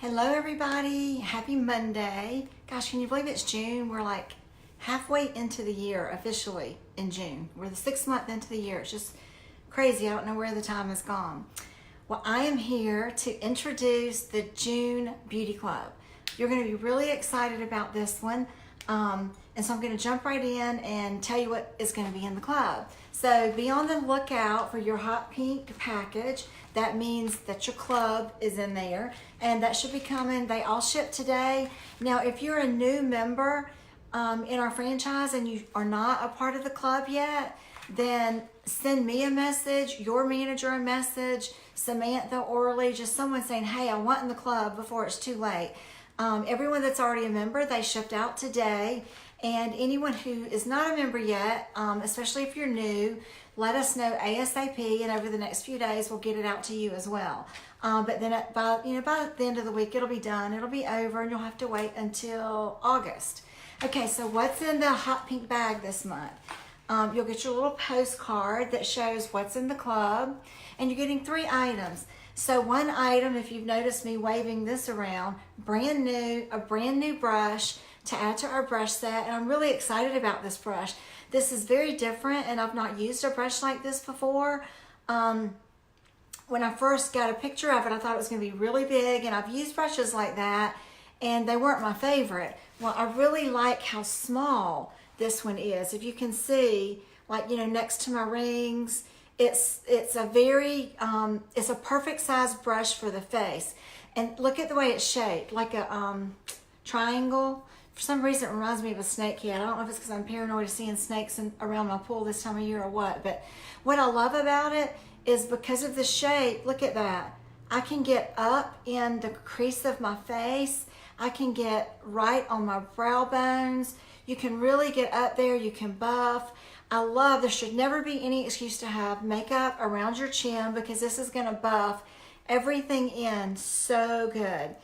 Hello everybody, happy Monday. Gosh, can you believe it's June? We're like halfway into the year officially in June. We're the 6th month into the year. It's just crazy. I don't know where the time has gone. Well, I am here to introduce the June Beauty Club. You're going to be really excited about this one. And so I'm going to jump right in and tell you what is going to be in the club. So be on the lookout for your hot pink package. That means that your club is in there, and that should be coming. They all ship today. Now, if you're a new member in our franchise and you are not a part of the club yet, then send me a message, your manager a message, Samantha, Orly, just someone saying, hey, I want in the club before it's too late. Everyone that's already a member, they shipped out today. And anyone who is not a member yet, especially if you're new, let us know ASAP, and over the next few days we'll get it out to you as well. But then by the end of the week it'll be done, it'll be over, and you'll have to wait until August. Okay, so what's in the hot pink bag this month? You'll get your little postcard that shows what's in the club, and you're getting 3 items. So one item, if you've noticed me waving this around, a brand new brush to add to our brush set, and I'm really excited about this brush. This is very different, and I've not used a brush like this before. When I first got a picture of it, I thought it was going to be really big, and I've used brushes like that, and they weren't my favorite. Well, I really like how small this one is. If you can see, like, next to my rings, it's a very, it's a perfect size brush for the face. And look at the way it's shaped, like a triangle. For some reason, it reminds me of a snake head. I don't know if it's because I'm paranoid of seeing snakes around my pool this time of year or what. But what I love about it is because of the shape, look at that. I can get up in the crease of my face. I can get right on my brow bones. You can really get up there. You can buff. I love, there should never be any excuse to have makeup around your chin, because this is going to buff everything in so good.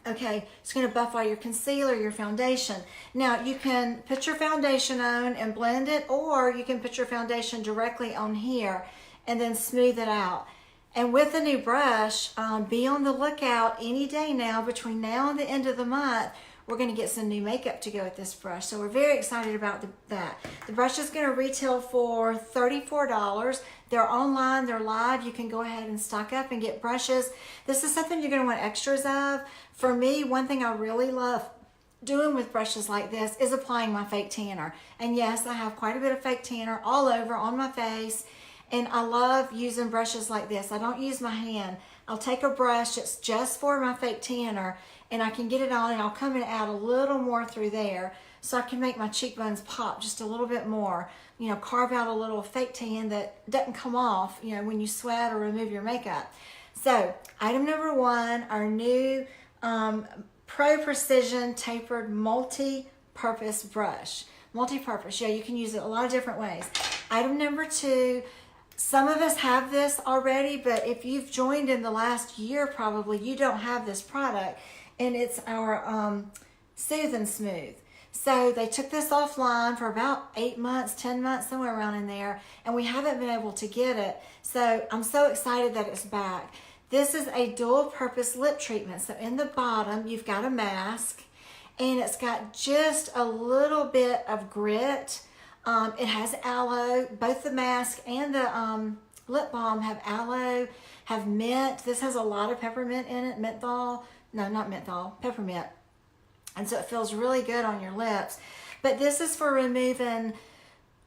Okay, it's going to buff all your concealer, your foundation. Now, you can put your foundation on and blend it, or you can put your foundation directly on here and then smooth it out. And with the new brush, be on the lookout any day now. Between now and the end of the month, we're going to get some new makeup to go with this brush. So we're very excited about that. The brush is going to retail for $34. They're online, they're live. You can go ahead and stock up and get brushes. This is something you're going to want extras of. For me, one thing I really love doing with brushes like this is applying my fake tanner. And yes, I have quite a bit of fake tanner all over on my face. And I love using brushes like this. I don't use my hand. I'll take a brush that's just for my fake tanner, and I can get it on, and I'll come and add a little more through there so I can make my cheekbones pop just a little bit more. Carve out a little fake tan that doesn't come off, when you sweat or remove your makeup. So, item number 1, our new Pro Precision Tapered Multi-Purpose Brush. Multi-purpose, yeah, you can use it a lot of different ways. Item number 2, some of us have this already, but if you've joined in the last year, probably you don't have this product, and it's our Soothe and Smooth. So they took this offline for about 8 months, 10 months, somewhere around in there, and we haven't been able to get it. So I'm so excited that it's back. This is a dual purpose lip treatment. So in the bottom, you've got a mask, and it's got just a little bit of grit. It has aloe. Both the mask and the lip balm have aloe, have mint. This has a lot of peppermint in it, menthol. No, not menthol, peppermint. And so it feels really good on your lips. But this is for removing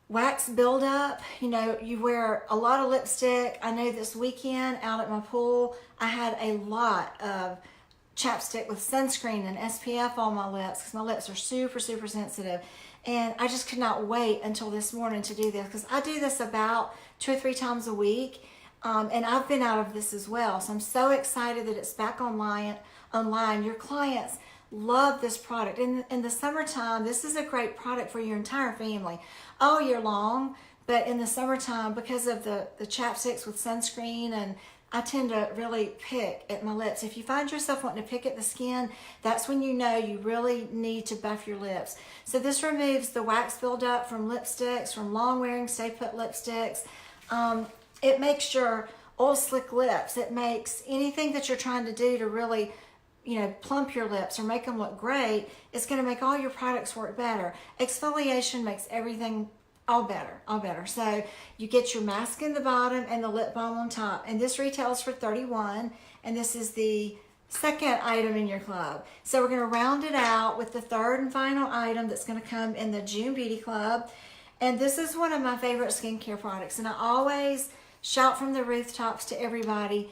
wax buildup. You wear a lot of lipstick. I know this weekend out at my pool, I had a lot of chapstick with sunscreen and SPF on my lips because my lips are super, super sensitive. And I just could not wait until this morning to do this, because I do this about 2 or 3 times a week. And I've been out of this as well. So I'm so excited that it's back online. Your clients love this product. In the summertime, this is a great product for your entire family all year long. But in the summertime, because of the chapsticks with sunscreen, and I tend to really pick at my lips. If you find yourself wanting to pick at the skin, that's when you know you really need to buff your lips. So this removes the wax buildup from lipsticks, from long wearing stay put lipsticks. It makes your oil slick lips. It makes anything that you're trying to do to really, plump your lips or make them look great. It's going to make all your products work better. Exfoliation makes everything all better. So you get your mask in the bottom and the lip balm on top. And this retails for $31, and this is the second item in your club. So we're going to round it out with the third and final item that's going to come in the June Beauty Club. And this is one of my favorite skincare products. And I always shout from the rooftops to everybody,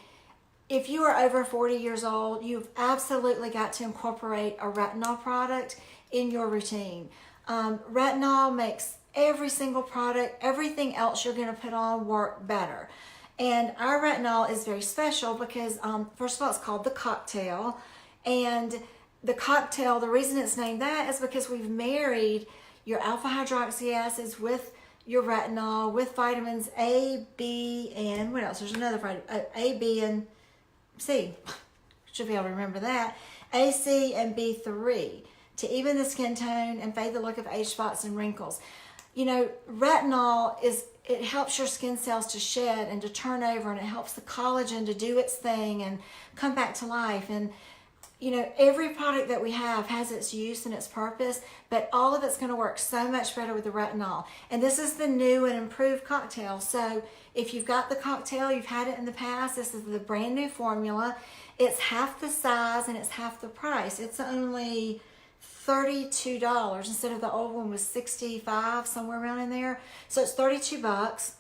if you are over 40 years old, you've absolutely got to incorporate a retinol product in your routine. Retinol makes every single product, everything else you're going to put on work better. And our retinol is very special because, first of all, it's called the cocktail. And the cocktail, the reason it's named that is because we've married your alpha hydroxy acids with your retinol, with vitamins A, B, and what else? There's another vitamin, A, B, and C. Should be able to remember that. A, C, and B3 to even the skin tone and fade the look of age spots and wrinkles. Retinol it helps your skin cells to shed and to turn over, and it helps the collagen to do its thing and come back to life. And every product that we have has its use and its purpose, but all of it's going to work so much better with the retinol. And this is the new and improved cocktail. So if you've got the cocktail, you've had it in the past, this is the brand new formula. It's half the size and it's half the price. It's only $32 instead of the old one was $65, somewhere around in there. So it's $32.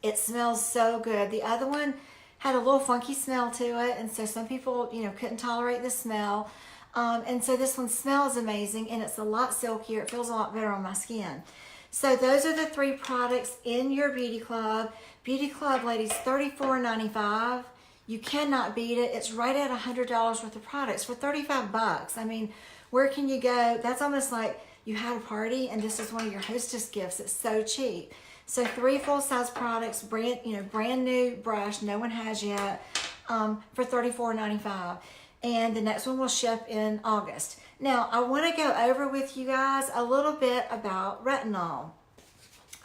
It smells so good. The other one had a little funky smell to it, and so some people, couldn't tolerate the smell. And so this one smells amazing, and it's a lot silkier. It feels a lot better on my skin. So those are the three products in your Beauty Club. Beauty Club, ladies, $34.95. You cannot beat it. It's right at $100 worth of products for $35. I mean, where can you go? That's almost like you had a party and this is one of your hostess gifts. It's so cheap. So 3 full-size products, brand new brush, no one has yet, for $34.95. And the next one will ship in August. Now, I want to go over with you guys a little bit about retinol.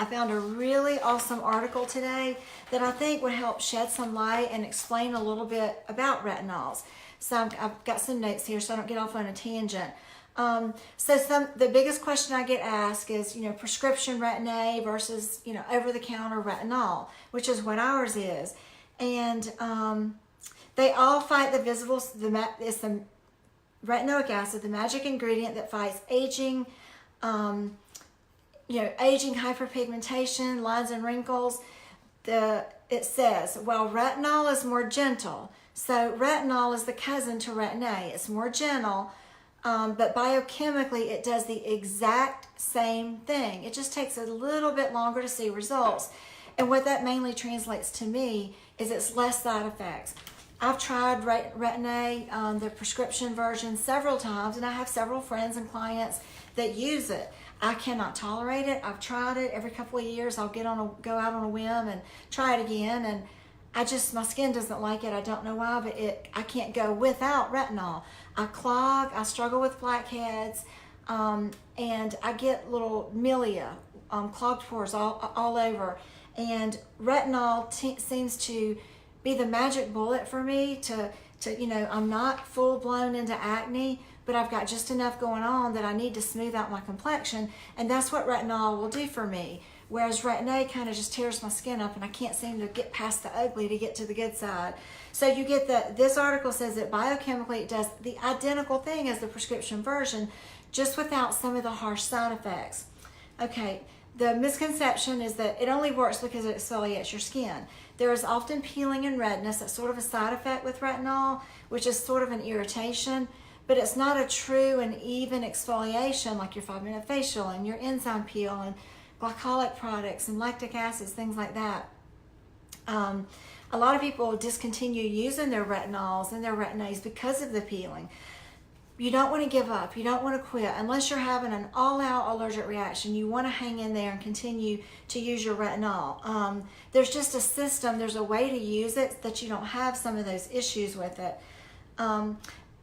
I found a really awesome article today that I think would help shed some light and explain a little bit about retinols. So I've got some notes here so I don't get off on a tangent. The biggest question I get asked is, prescription Retin-A versus, over-the-counter retinol, which is what ours is. And they all fight the visible, it's the retinoic acid, the magic ingredient that fights aging, aging, hyperpigmentation, lines and wrinkles. It says, while retinol is more gentle, so retinol is the cousin to Retin-A. It's more gentle, but biochemically it does the exact same thing. It just takes a little bit longer to see results. And what that mainly translates to me is it's less side effects. I've tried Retin-A, the prescription version, several times, and I have several friends and clients that use it. I cannot tolerate it. I've tried it every couple of years. I'll go out on a whim and try it again, and my skin doesn't like it. I don't know why, but I can't go without retinol. I clog, I struggle with blackheads, and I get little milia, clogged pores all over. And retinol seems to be the magic bullet for me to I'm not full blown into acne, but I've got just enough going on that I need to smooth out my complexion, and that's what retinol will do for me. Whereas Retin-A kind of just tears my skin up and I can't seem to get past the ugly to get to the good side. So you get this article says that biochemically it does the identical thing as the prescription version, just without some of the harsh side effects. Okay, the misconception is that it only works because it exfoliates your skin. There is often peeling and redness. That's sort of a side effect with retinol, which is sort of an irritation, but it's not a true and even exfoliation like your 5-minute facial and your enzyme peel and glycolic products and lactic acids, things like that. A lot of people discontinue using their retinols and their Retin-As because of the peeling. You don't want to give up. You don't want to quit. Unless you're having an all-out allergic reaction, you want to hang in there and continue to use your retinol. There's just a system, there's a way to use it that you don't have some of those issues with it.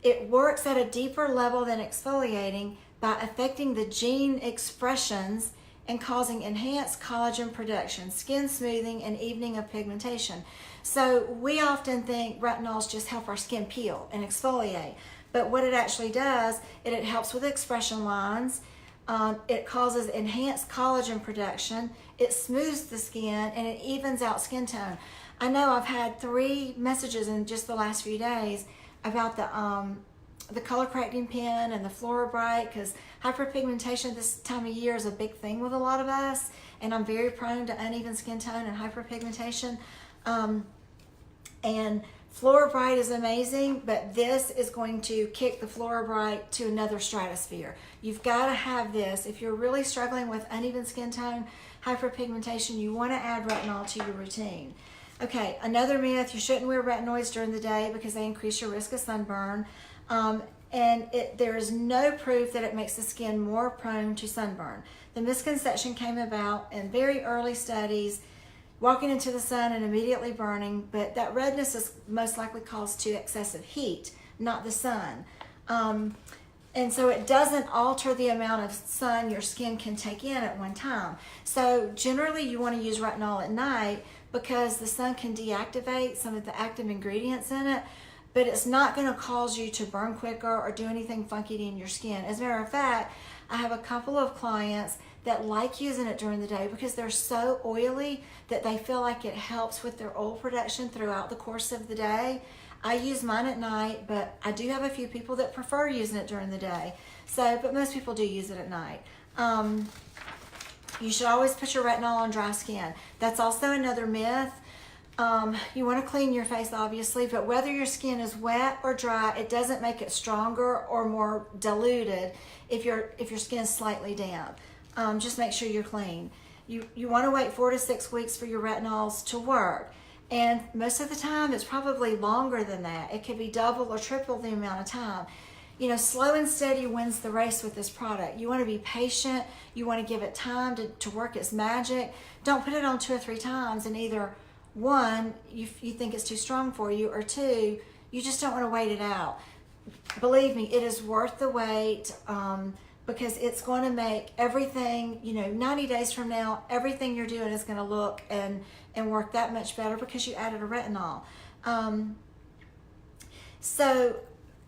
It works at a deeper level than exfoliating by affecting the gene expressions and causing enhanced collagen production, skin smoothing, and evening of pigmentation. So we often think retinols just help our skin peel and exfoliate. But what it actually does, it helps with expression lines. It causes enhanced collagen production. It smooths the skin and it evens out skin tone. I know I've had 3 messages in just the last few days about the color correcting pen and the Fluoribright, because hyperpigmentation this time of year is a big thing with a lot of us, and I'm very prone to uneven skin tone and hyperpigmentation. And Fluoribright is amazing, but this is going to kick the Fluoribright to another stratosphere. You've got to have this. If you're really struggling with uneven skin tone, hyperpigmentation, you want to add retinol to your routine. Okay, another myth, you shouldn't wear retinoids during the day because they increase your risk of sunburn. There is no proof that it makes the skin more prone to sunburn. The misconception came about in very early studies, walking into the sun and immediately burning, but that redness is most likely caused to excessive heat, not the sun. And so it doesn't alter the amount of sun your skin can take in at one time. So generally you want to use retinol at night because the sun can deactivate some of the active ingredients in it, but it's not going to cause you to burn quicker or do anything funky in your skin. As a matter of fact, I have a couple of clients that like using it during the day because they're so oily that they feel like it helps with their oil production throughout the course of the day. I use mine at night, but I do have a few people that prefer using it during the day. But most people do use it at night. You should always put your retinol on dry skin. That's also another myth. You want to clean your face, obviously, but whether your skin is wet or dry, it doesn't make it stronger or more diluted if your skin is slightly damp. Just make sure you're clean. You want to wait 4 to 6 weeks for your retinols to work. And most of the time, it's probably longer than that. It could be double or triple the amount of time. You know, slow and steady wins the race with this product. You want to be patient. You want to give it time to work its magic. Don't put it on 2 or 3 times and either 1, you think it's too strong for you, or 2, you just don't want to wait it out. Believe me, it is worth the wait because it's going to make everything, 90 days from now, everything you're doing is going to look and work that much better because you added a retinol. So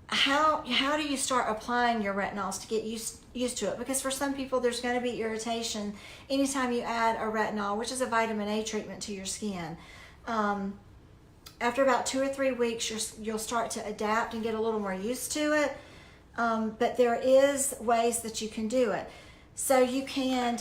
how do you start applying your retinols to get used to it? Because for some people, there's going to be irritation anytime you add a retinol, which is a vitamin A treatment to your skin. After about 2 or 3 weeks, you'll start to adapt and get a little more used to it. But there is ways that you can do it. So you can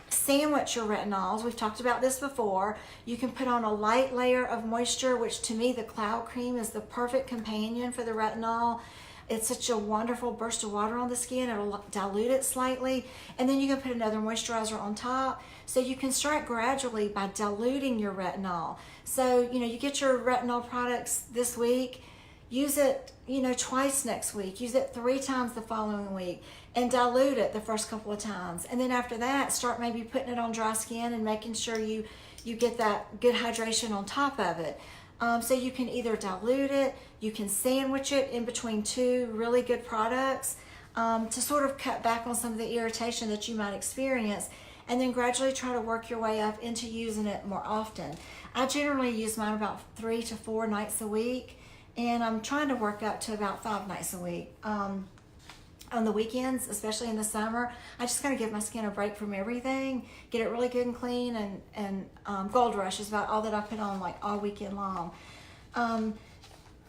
sandwich your retinols. We've talked about this before. You can put on a light layer of moisture, which to me, the cloud cream is the perfect companion for the retinol. It's such a wonderful burst of water on the skin. It'll dilute it slightly. And then you can put another moisturizer on top. So you can start gradually by diluting your retinol. So, you get your retinol products this week, use it, twice next week, use it 3 times the following week, and dilute it the first couple of times. And then after that, start maybe putting it on dry skin and making sure you get that good hydration on top of it. So you can either dilute it, you can sandwich it in between 2 really good products to sort of cut back on some of the irritation that you might experience, and then gradually try to work your way up into using it more often. I generally use mine about 3 to 4 nights a week, and I'm trying to work up to about 5 nights a week. On the weekends, especially in the summer, I just kind of give my skin a break from everything, get it really good and clean, and Gold Rush is about all that I put on like all weekend long.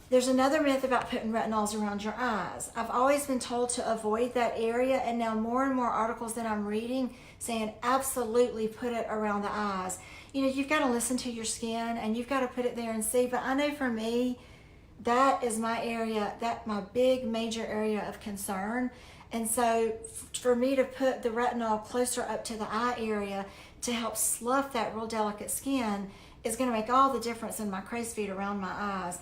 There's another myth about putting retinols around your eyes. I've always been told to avoid that area, and now more and more articles that I'm reading saying absolutely put it around the eyes. You've got to listen to your skin and you've got to put it there and see, but I know for me, that is my area, my big major area of concern. And so for me to put the retinol closer up to the eye area to help slough that real delicate skin is going to make all the difference in my crow's feet around my eyes.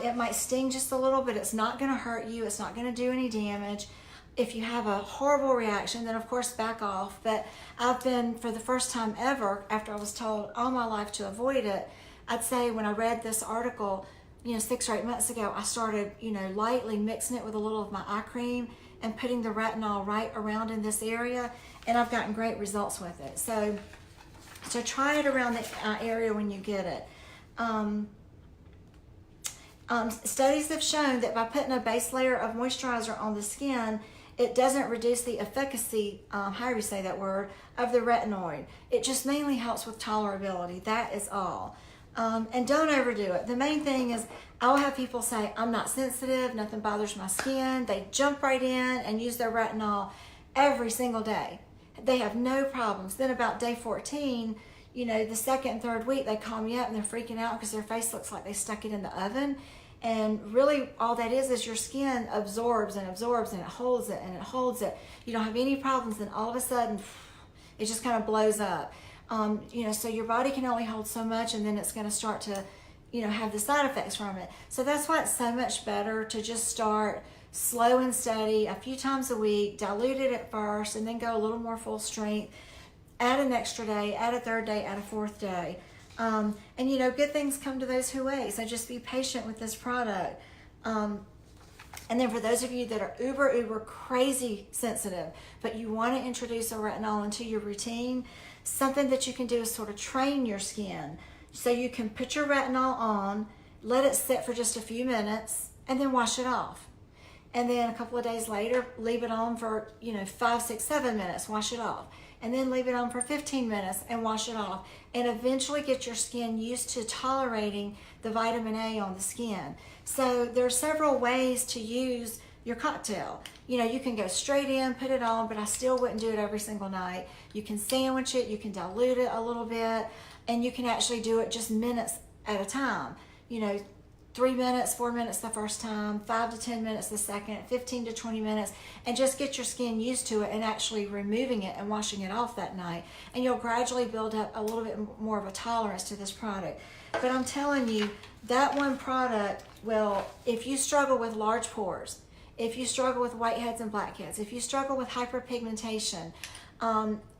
It might sting just a little, but it's not going to hurt you. It's not going to do any damage. If you have a horrible reaction, then of course back off. But I've been, for the first time ever, after I was told all my life to avoid it, I'd say when I read this article, 6 or 8 months ago, I started, lightly mixing it with a little of my eye cream and putting the retinol right around in this area, and I've gotten great results with it. So try it around the eye area when you get it. Studies have shown that by putting a base layer of moisturizer on the skin, it doesn't reduce the efficacy, however you say that word, of the retinoid. It just mainly helps with tolerability. That is all. And don't overdo it. The main thing is, I'll have people say, I'm not sensitive, nothing bothers my skin. They jump right in and use their retinol every single day. They have no problems. Then about day 14, you know, the second and third week, they call me up and they're freaking out because their face looks like they stuck it in the oven. And really all that is your skin absorbs and absorbs and it holds it and it holds it. You don't have any problems, and all of a sudden it just kind of blows up. You know, so your body can only hold so much, and then it's going to start to, you know, have the side effects from it. So that's why it's so much better to just start slow and steady, a few times a week, dilute it at first, and then go a little more full strength. Add an extra day, add a third day, add a fourth day. And you know, good things come to those who wait. So just be patient with this product. And then for those of you that are uber crazy sensitive, but you want to introduce a retinol into your routine, something that you can do is sort of train your skin. So you can put your retinol on, let it sit for just a few minutes, and then wash it off. And then a couple of days later, leave it on for, you know, 5, 6, 7 minutes, wash it off. And then leave it on for 15 minutes and wash it off. And eventually get your skin used to tolerating the vitamin A on the skin. So there are several ways to use your cocktail. You know, you can go straight in, put it on, but I still wouldn't do it every single night. You can sandwich it, you can dilute it a little bit, and you can actually do it just minutes at a time. You know, 3 minutes, 4 minutes the first time, 5 to 10 minutes the second, 15 to 20 minutes, and just get your skin used to it and actually removing it and washing it off that night. And you'll gradually build up a little bit more of a tolerance to this product. But I'm telling you, that one product will, if you struggle with large pores, if you struggle with whiteheads and blackheads, if you struggle with hyperpigmentation,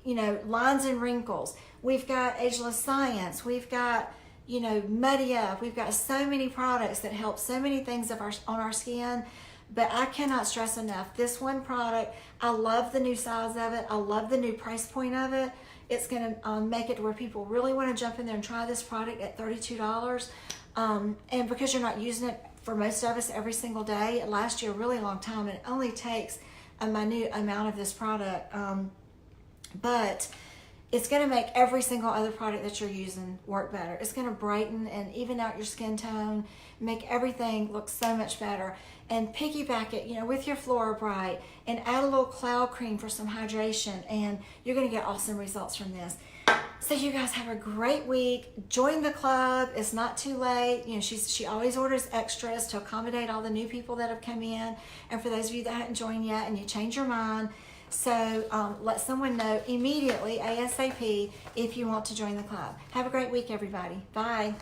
you know, lines and wrinkles, we've got Ageless Science, we've got, you know, Muddy Up. We've got so many products that help so many things on our skin, but I cannot stress enough, this one product, I love the new size of it. I love the new price point of it. It's going to make it to where people really want to jump in there and try this product at $32. And because you're not using it, for most of us, every single day, it lasts you a really long time, and it only takes a minute amount of this product. But it's going to make every single other product that you're using work better. It's going to brighten and even out your skin tone, make everything look so much better. And piggyback it, you know, with your Flora Bright, and add a little cloud cream for some hydration, and you're going to get awesome results from this. So you guys have a great week. Join the club. It's not too late. You know, she always orders extras to accommodate all the new people that have come in. And for those of you that haven't joined yet and you change your mind, so let someone know immediately, ASAP, if you want to join the club. Have a great week, everybody. Bye.